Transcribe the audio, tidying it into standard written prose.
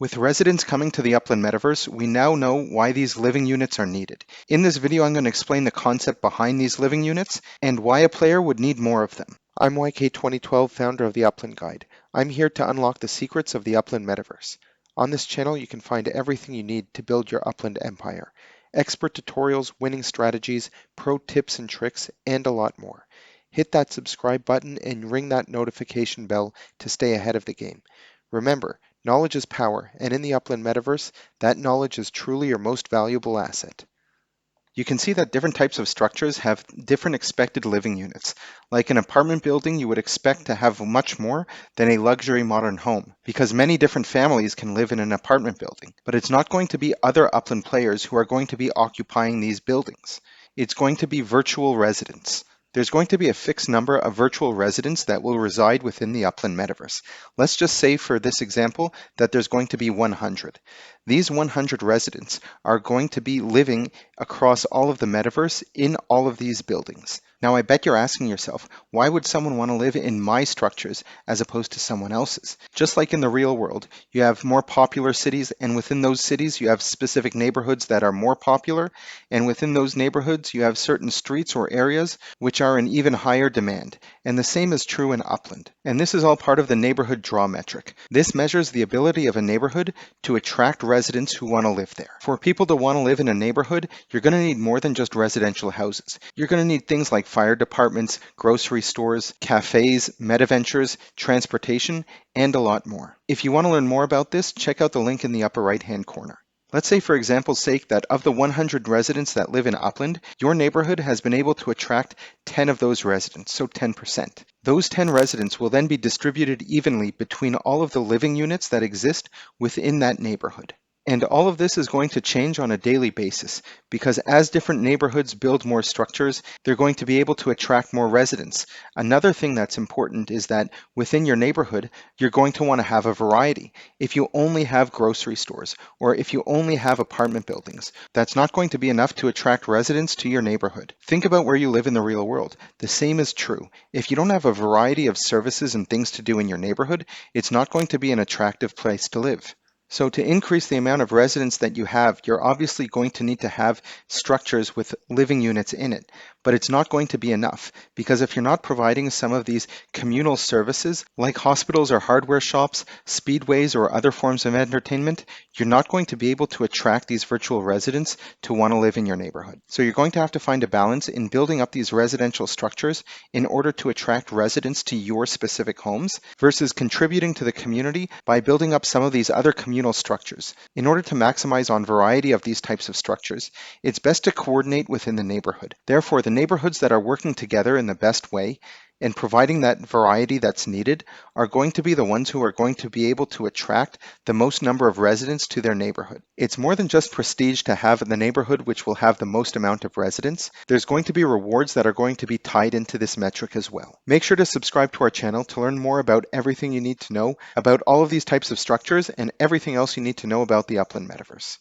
With residents coming to the Upland Metaverse, we now know why these living units are needed. In this video, I'm going to explain the concept behind these living units and why a player would need more of them. I'm YK2012, founder of the Upland Guide. I'm here to unlock the secrets of the Upland Metaverse. On this channel, you can find everything you need to build your Upland empire. Expert tutorials, winning strategies, pro tips and tricks, and a lot more. Hit that subscribe button and ring that notification bell to stay ahead of the game. Remember, knowledge is power, and in the Upland Metaverse, that knowledge is truly your most valuable asset. You can see that different types of structures have different expected living units. Like an apartment building, you would expect to have much more than a luxury modern home, because many different families can live in an apartment building. But it's not going to be other Upland players who are going to be occupying these buildings. It's going to be virtual residents. There's going to be a fixed number of virtual residents that will reside within the Upland Metaverse. Let's just say for this example that there's going to be 100. These 100 residents are going to be living across all of the metaverse in all of these buildings. Now, I bet you're asking yourself, why would someone want to live in my structures as opposed to someone else's? Just like in the real world, you have more popular cities, and within those cities, you have specific neighborhoods that are more popular, and within those neighborhoods, you have certain streets or areas which are in even higher demand. And the same is true in Upland. And this is all part of the neighborhood draw metric. This measures the ability of a neighborhood to attract residents who want to live there. For people to want to live in a neighborhood, you're going to need more than just residential houses. You're going to need things like fire departments, grocery stores, cafes, meta-ventures, transportation, and a lot more. If you want to learn more about this, check out the link in the upper right-hand corner. Let's say, for example's sake, that of the 100 residents that live in Upland, your neighborhood has been able to attract 10 of those residents, so 10%. Those 10 residents will then be distributed evenly between all of the living units that exist within that neighborhood. And all of this is going to change on a daily basis, because as different neighborhoods build more structures, they're going to be able to attract more residents. Another thing that's important is that within your neighborhood, you're going to want to have a variety. If you only have grocery stores, or if you only have apartment buildings, that's not going to be enough to attract residents to your neighborhood. Think about where you live in the real world. The same is true. If you don't have a variety of services and things to do in your neighborhood, it's not going to be an attractive place to live. So to increase the amount of residents that you have, you're obviously going to need to have structures with living units in it, but it's not going to be enough, because if you're not providing some of these communal services like hospitals or hardware shops, speedways, or other forms of entertainment, you're not going to be able to attract these virtual residents to want to live in your neighborhood. So you're going to have to find a balance in building up these residential structures in order to attract residents to your specific homes versus contributing to the community by building up some of these other communal structures. In order to maximize on variety of these types of structures, it's best to coordinate within the neighborhood. Therefore, the neighborhoods that are working together in the best way and providing that variety that's needed are going to be the ones who are going to be able to attract the most number of residents to their neighborhood. It's more than just prestige to have the neighborhood which will have the most amount of residents. There's going to be rewards that are going to be tied into this metric as well. Make sure to subscribe to our channel to learn more about everything you need to know about all of these types of structures and everything else you need to know about the Upland Metaverse.